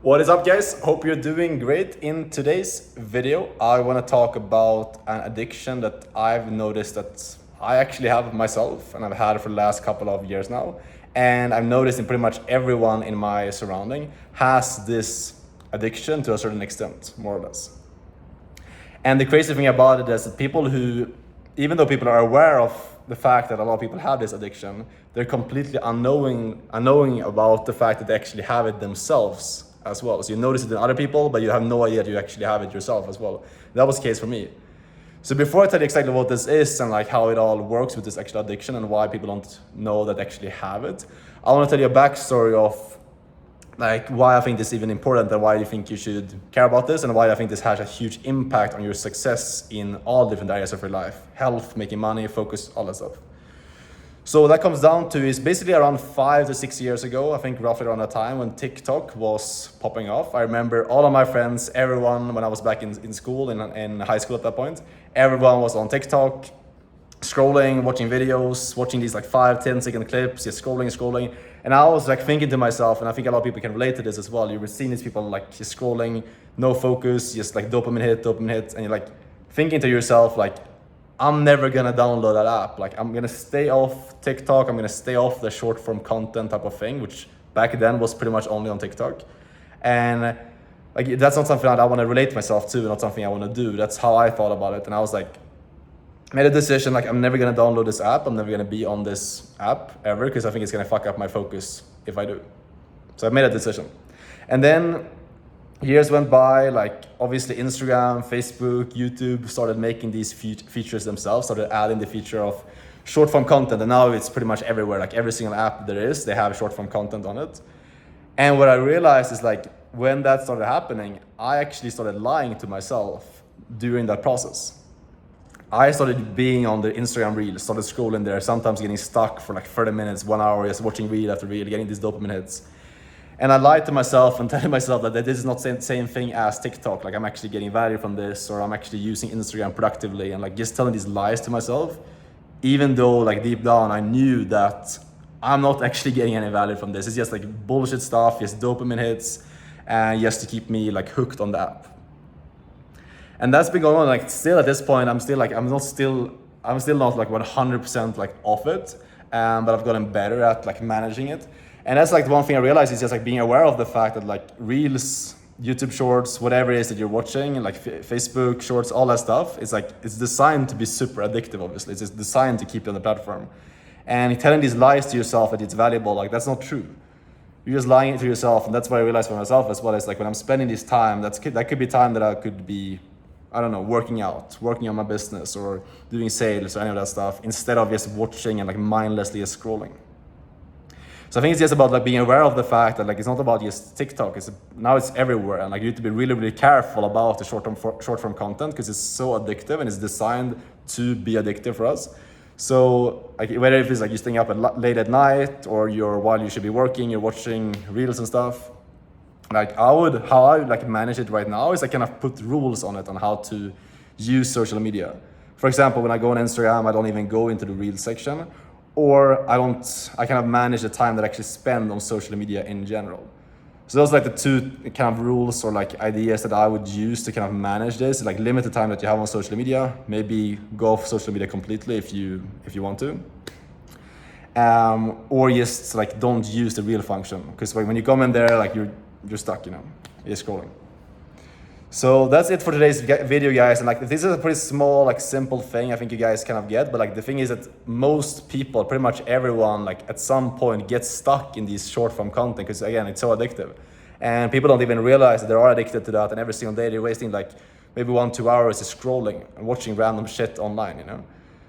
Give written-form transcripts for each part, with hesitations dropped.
What is up, guys? Hope you're doing great. In today's video, I want to talk about an addiction that I've noticed that I actually have myself, and I've had it for the last couple of years now. And I've noticed in pretty much everyone in my surrounding has this addiction to a certain extent, more or less. And the crazy thing about it is that people who, even though people are aware of the fact that a lot of people have this addiction, they're completely unknowing about the fact that they actually have it themselves as well. So you notice it in other people, but you have no idea that you actually have it yourself as well. That was the case for me. So before I tell you exactly what this is and like how it all works with this actual addiction and why people don't know that they actually have it, I want to tell you a backstory of like why I think this is even important and why you think you should care about this and why I think this has a huge impact on your success in all different areas of your life: health, making money, focus, all that stuff. So what that comes down to is basically around 5 to 6 years ago, I think roughly around that time when TikTok was popping off. I remember all of my friends, everyone, when I was back in school, in high school at that point, everyone was on TikTok, scrolling, watching videos, watching these like 5-10 second clips, just scrolling. And I was like thinking to myself, and I think a lot of people can relate to this as well. You were seeing these people like just scrolling, no focus, just like dopamine hit, and you're like thinking to yourself like, I'm never gonna download that app. Like I'm gonna stay off TikTok. I'm gonna stay off the short form content type of thing, which back then was pretty much only on TikTok. And like that's not something that I want to relate myself to, not something I want to do. That's how I thought about it. And I was like, made a decision like I'm never gonna download this app. I'm never gonna be on this app ever because I think it's gonna fuck up my focus if I do. So I made a decision. And then years went by, like obviously Instagram, Facebook, YouTube started making these features themselves, started adding the feature of short form content, and now it's pretty much everywhere. Like every single app there is, they have short form content on it. And what I realized is like when that started happening, I actually started lying to myself during that process. I started being on the Instagram reel, started scrolling there, sometimes getting stuck for like 30 minutes, 1 hour, just watching reel after reel, getting these dopamine hits. And I lied to myself and telling myself that this is not the same thing as TikTok. Like I'm actually getting value from this, or I'm actually using Instagram productively, and like just telling these lies to myself, even though like deep down I knew that I'm not actually getting any value from this. It's just like bullshit stuff, just dopamine hits, and just to keep me like hooked on the app. And that's been going on. Like still at this point, I'm still not like 100% like off it, but I've gotten better at like managing it. And that's like the one thing I realized is just like being aware of the fact that like reels, YouTube shorts, whatever it is that you're watching, like Facebook shorts, all that stuff, it's designed to be super addictive. Obviously, it's just designed to keep you on the platform. And telling these lies to yourself that it's valuable, like that's not true. You're just lying to yourself, and that's what I realized for myself as well. It's like when I'm spending this time, that could be time that I could be, I don't know, working out, working on my business, or doing sales or any of that stuff, instead of just watching and like mindlessly just scrolling. So I think it's just about like being aware of the fact that like it's not about just TikTok. Now it's everywhere, and like you need to be really, really careful about the short form content because it's so addictive and it's designed to be addictive for us. So like whether if it's like you're staying up late at night or while you should be working, you're watching reels and stuff. Like how I like manage it right now is I kind of put rules on it on how to use social media. For example, when I go on Instagram, I don't even go into the Reels section, or I kind of manage the time that I actually spend on social media in general. So those are like the two kind of rules or like ideas that I would use to kind of manage this. Like limit the time that you have on social media, maybe go off social media completely if you want to. Or just like don't use the reel function, because when you come in there, like you're stuck, you're scrolling. So that's it for today's video, guys. And like this is a pretty small, like simple thing I think you guys kind of get, but like the thing is that most people, pretty much everyone, like at some point gets stuck in these short form content because again, it's so addictive. And people don't even realize that they are addicted to that, and every single day they're wasting like maybe 1-2 hours just scrolling and watching random shit online,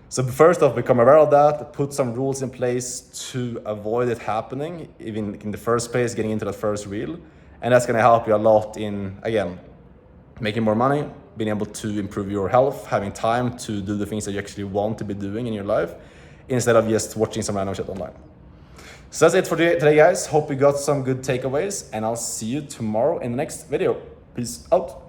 So first off, become aware of that, put some rules in place to avoid it happening, even in the first place, getting into that first reel. And that's gonna help you a lot in, again, making more money, being able to improve your health, having time to do the things that you actually want to be doing in your life, instead of just watching some random shit online. So that's it for today, guys. Hope you got some good takeaways, and I'll see you tomorrow in the next video. Peace out.